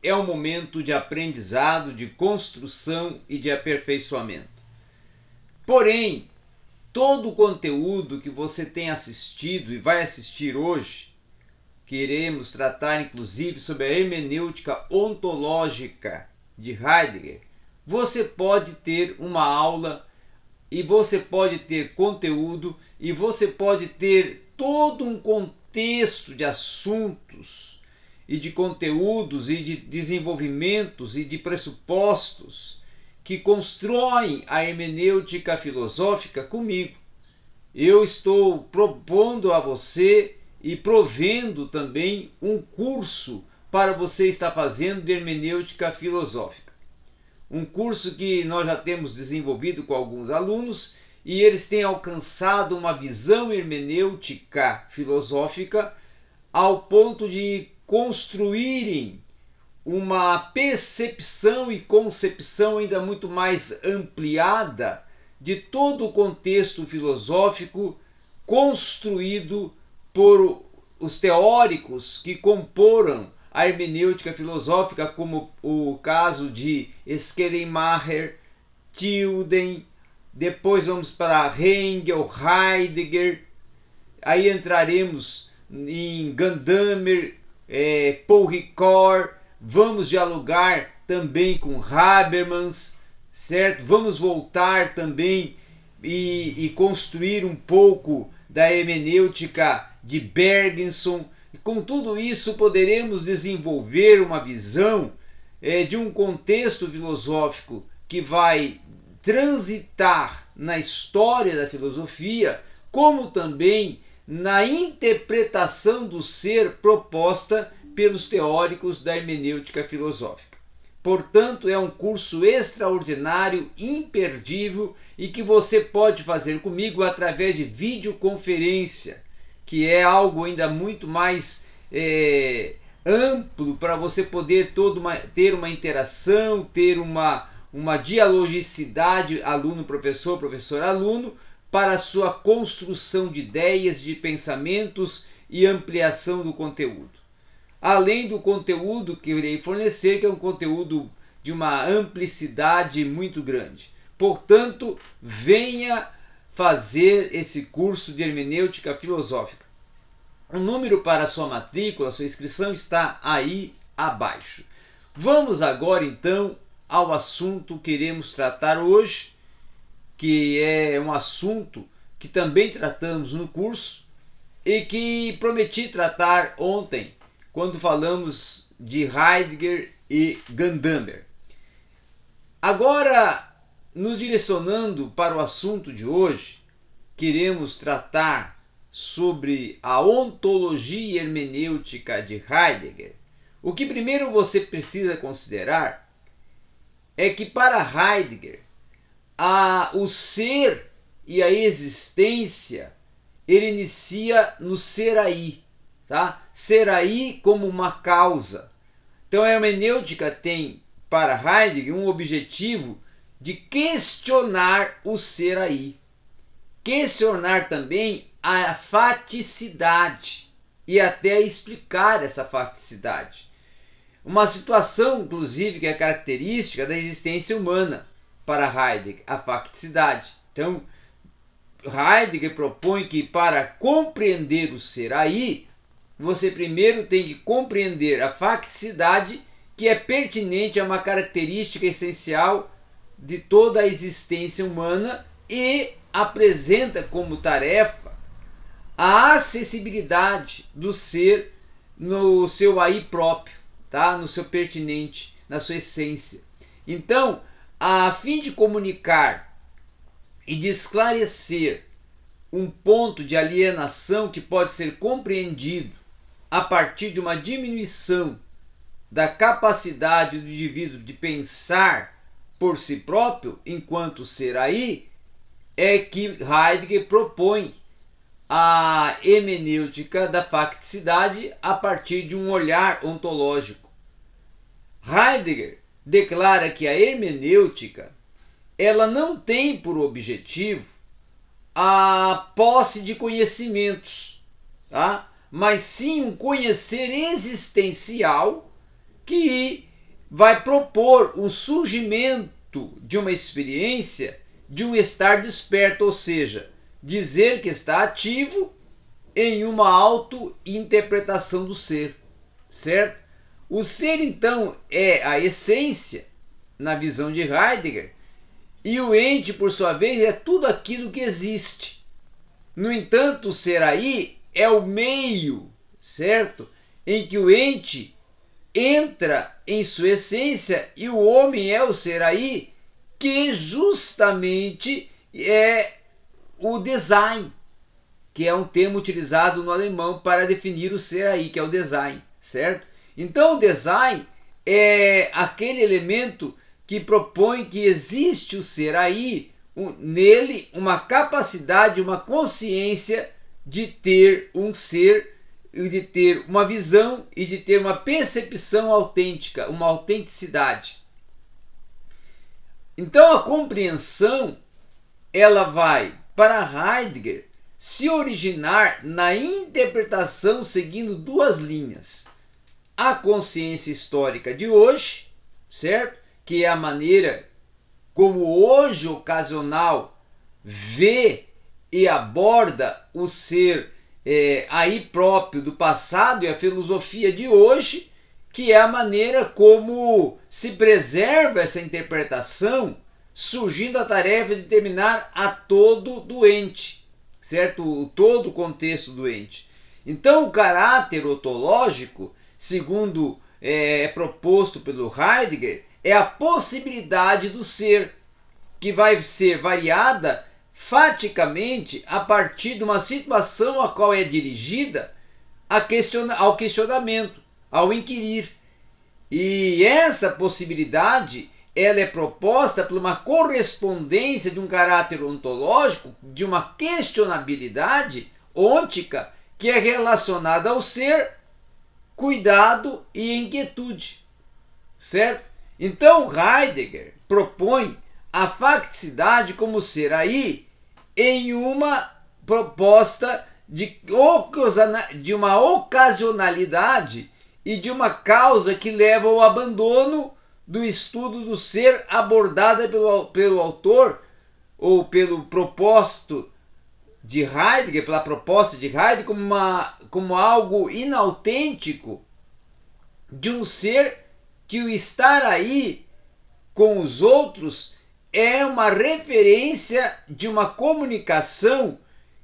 é um momento de aprendizado, de construção e de aperfeiçoamento. Porém, todo o conteúdo que você tem assistido e vai assistir hoje, queremos tratar inclusive sobre a hermenêutica ontológica de Heidegger, você pode ter uma aula e você pode ter conteúdo e você pode ter todo um contexto de assuntos e de conteúdos e de desenvolvimentos e de pressupostos que constroem a hermenêutica filosófica comigo. Eu estou propondo a você e provendo também um curso para você estar fazendo de hermenêutica filosófica. Um curso que nós já temos desenvolvido com alguns alunos e eles têm alcançado uma visão hermenêutica filosófica ao ponto de construírem uma percepção e concepção ainda muito mais ampliada de todo o contexto filosófico construído por os teóricos que comporam a hermenêutica filosófica, como o caso de Schleiermacher, Tilden, depois vamos para Hegel, Heidegger, aí entraremos em Gadamer, Paul Ricoeur, vamos dialogar também com Habermas, certo? Vamos voltar também e construir um pouco da hermenêutica de Bergson. Com tudo isso poderemos desenvolver uma visão de um contexto filosófico que vai transitar na história da filosofia, como também na interpretação do ser proposta pelos teóricos da hermenêutica filosófica. Portanto, é um curso extraordinário, imperdível e que você pode fazer comigo através de videoconferência, que é algo ainda muito mais amplo para você poder ter uma interação, ter uma dialogicidade aluno-professor, professor-aluno, para a sua construção de ideias, de pensamentos e ampliação do conteúdo. Além do conteúdo que eu irei fornecer, que é um conteúdo de uma amplicidade muito grande. Portanto, venha fazer esse curso de hermenêutica filosófica. O número para a sua matrícula, a sua inscrição está aí abaixo. Vamos agora então ao assunto que iremos tratar hoje, que é um assunto que também tratamos no curso e que prometi tratar ontem, quando falamos de Heidegger e Gadamer. Agora, nos direcionando para o assunto de hoje, queremos tratar sobre a ontologia hermenêutica de Heidegger. O que primeiro você precisa considerar é que para Heidegger o ser e a existência ele inicia no ser aí, tá? Ser aí como uma causa. Então a hermenêutica tem para Heidegger um objetivo de questionar o ser aí, questionar também a faticidade e até explicar essa faticidade. Uma situação, inclusive, que é característica da existência humana para Heidegger, a facticidade. Então, Heidegger propõe que para compreender o ser aí, você primeiro tem que compreender a facticidade, que é pertinente a uma característica essencial de toda a existência humana e apresenta como tarefa a acessibilidade do ser no seu aí próprio, tá? No seu pertinente, na sua essência. Então, a fim de comunicar e de esclarecer um ponto de alienação que pode ser compreendido a partir de uma diminuição da capacidade do indivíduo de pensar por si próprio enquanto ser aí, é que Heidegger propõe a hermenêutica da facticidade a partir de um olhar ontológico. Heidegger declara que a hermenêutica ela não tem por objetivo a posse de conhecimentos, tá? Mas sim um conhecer existencial que vai propor o surgimento de uma experiência de um estar desperto, ou seja, dizer que está ativo em uma auto-interpretação do ser, certo? O ser, então, é a essência, na visão de Heidegger, e o ente, por sua vez, é tudo aquilo que existe. No entanto, o ser aí é o meio, certo? Em que o ente entra em sua essência e o homem é o ser aí, que justamente é o design, que é um termo utilizado no alemão para definir o ser aí, que é o design, certo? Então o design é aquele elemento que propõe que existe o ser aí, nele uma capacidade, uma consciência de ter um ser, de ter uma visão e de ter uma percepção autêntica, uma autenticidade. Então a compreensão, ela vai, para Heidegger, se originar na interpretação seguindo duas linhas. A consciência histórica de hoje, certo? Que é a maneira como hoje ocasional vê e aborda o ser aí próprio do passado, e a filosofia de hoje, que é a maneira como se preserva essa interpretação, surgindo a tarefa de determinar a todo doente, certo? Todo o contexto doente. Então o caráter ontológico, segundo é proposto pelo Heidegger, é a possibilidade do ser, que vai ser variada faticamente a partir de uma situação a qual é dirigida ao questionamento, ao inquirir. E essa possibilidade, ela é proposta por uma correspondência de um caráter ontológico, de uma questionabilidade ôntica, que é relacionada ao ser, cuidado e inquietude, certo? Então Heidegger propõe a facticidade como ser aí em uma proposta de uma ocasionalidade e de uma causa que leva ao abandono do estudo do ser abordada pelo autor ou pelo propósito de Heidegger, pela proposta de Heidegger como algo inautêntico de um ser que o estar aí com os outros é uma referência de uma comunicação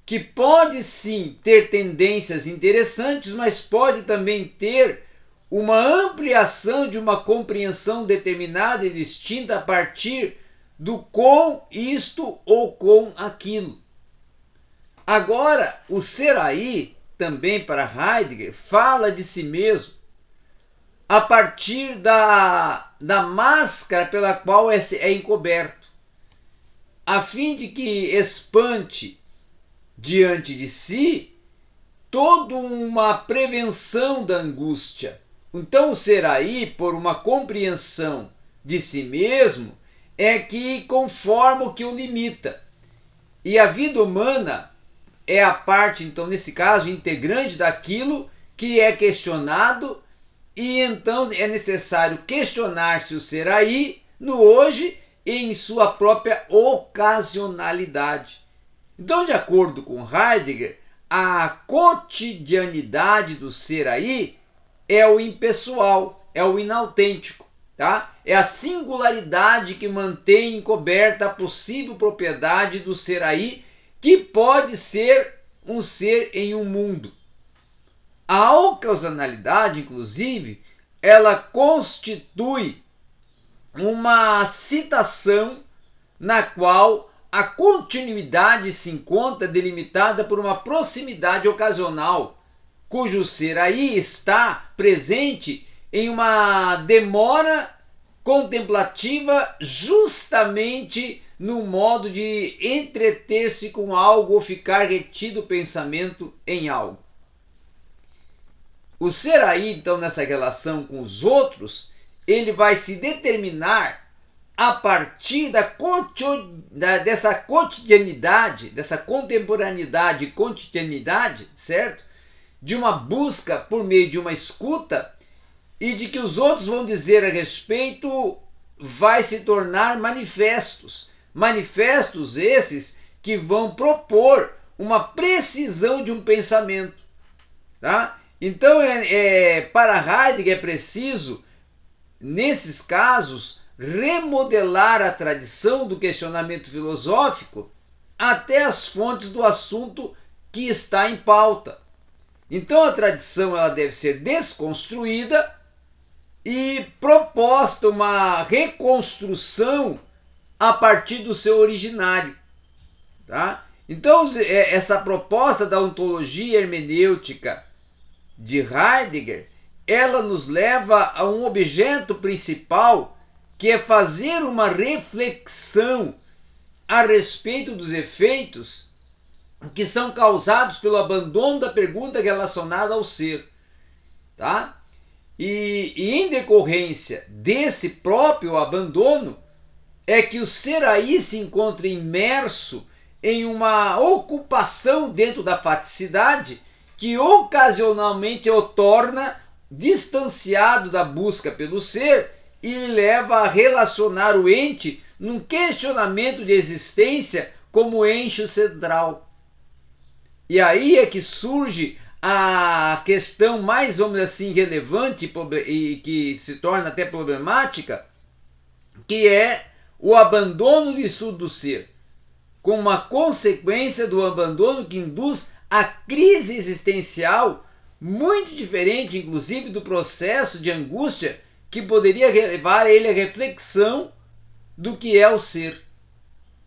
que pode sim ter tendências interessantes, mas pode também ter uma ampliação de uma compreensão determinada e distinta a partir do com isto ou com aquilo. Agora, o ser aí, também para Heidegger, fala de si mesmo a partir da máscara pela qual é encoberto, a fim de que espante diante de si toda uma prevenção da angústia. Então o ser aí, por uma compreensão de si mesmo, é que conforma o que o limita. E a vida humana é a parte, então, nesse caso, integrante daquilo que é questionado, e então é necessário questionar-se o ser aí, no hoje, em sua própria ocasionalidade. Então, de acordo com Heidegger, a cotidianidade do ser aí é o impessoal, é o inautêntico, tá? É a singularidade que mantém encoberta a possível propriedade do ser aí, que pode ser um ser em um mundo. A ocasionalidade, inclusive, ela constitui uma citação na qual a continuidade se encontra delimitada por uma proximidade ocasional, cujo ser aí está presente em uma demora contemplativa justamente no modo de entreter-se com algo ou ficar retido o pensamento em algo. O ser aí, então, nessa relação com os outros, ele vai se determinar a partir dessa cotidianidade, dessa contemporaneidade e cotidianidade, certo? De uma busca por meio de uma escuta e de que os outros vão dizer a respeito vai se tornar manifestos. Manifestos esses que vão propor uma precisão de um pensamento. Tá? Então, para Heidegger é preciso, nesses casos, remodelar a tradição do questionamento filosófico até as fontes do assunto que está em pauta. Então, a tradição ela deve ser desconstruída e proposta uma reconstrução a partir do seu originário. Tá? Então, essa proposta da ontologia hermenêutica de Heidegger, ela nos leva a um objeto principal, que é fazer uma reflexão a respeito dos efeitos que são causados pelo abandono da pergunta relacionada ao ser. Tá? E em decorrência desse próprio abandono, é que o ser aí se encontra imerso em uma ocupação dentro da faticidade que ocasionalmente o torna distanciado da busca pelo ser e leva a relacionar o ente num questionamento de existência como eixo central. E aí é que surge a questão mais, vamos dizer assim, relevante e que se torna até problemática, que é o abandono do estudo do ser, com uma consequência do abandono que induz a crise existencial, muito diferente, inclusive, do processo de angústia que poderia levar ele à reflexão do que é o ser.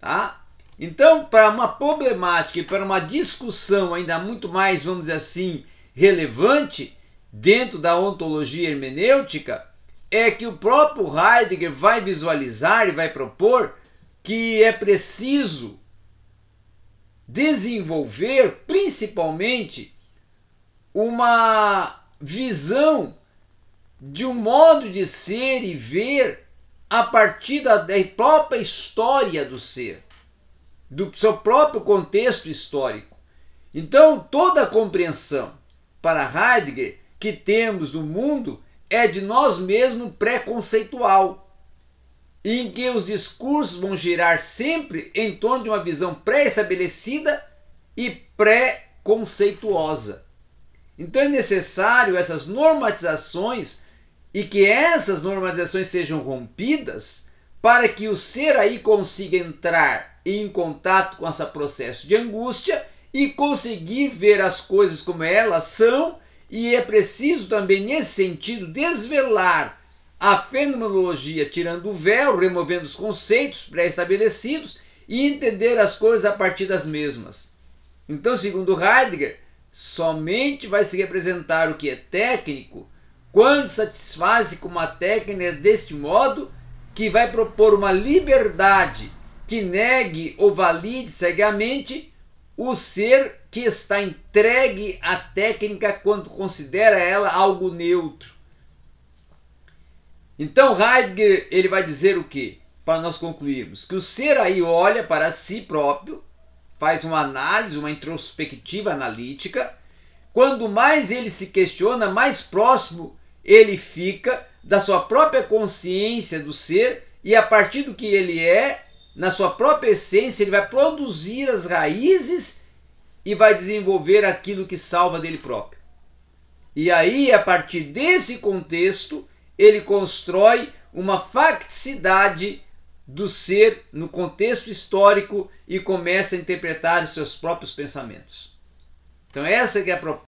Tá? Então, para uma problemática e para uma discussão ainda muito mais, vamos dizer assim, relevante dentro da ontologia hermenêutica, é que o próprio Heidegger vai visualizar e vai propor que é preciso desenvolver principalmente uma visão de um modo de ser e ver a partir da própria história do ser, do seu próprio contexto histórico. Então, toda a compreensão para Heidegger que temos do mundo é de nós mesmos pré-conceitual, em que os discursos vão girar sempre em torno de uma visão pré-estabelecida e pré-conceituosa. Então é necessário essas normatizações e que essas normatizações sejam rompidas para que o ser aí consiga entrar em contato com esse processo de angústia e conseguir ver as coisas como elas são, e é preciso também nesse sentido desvelar a fenomenologia tirando o véu, removendo os conceitos pré-estabelecidos e entender as coisas a partir das mesmas. Então, segundo Heidegger, somente vai se representar o que é técnico quando satisfaz-se com uma técnica deste modo que vai propor uma liberdade que negue ou valide cegamente o ser que está entregue à técnica quando considera ela algo neutro. Então Heidegger ele vai dizer o quê? Para nós concluirmos, que o ser aí olha para si próprio, faz uma análise, uma introspectiva analítica. Quando mais ele se questiona, mais próximo ele fica da sua própria consciência do ser, e a partir do que ele é, na sua própria essência, ele vai produzir as raízes e vai desenvolver aquilo que salva dele próprio. E aí, a partir desse contexto, ele constrói uma facticidade do ser no contexto histórico e começa a interpretar os seus próprios pensamentos. Então essa que é a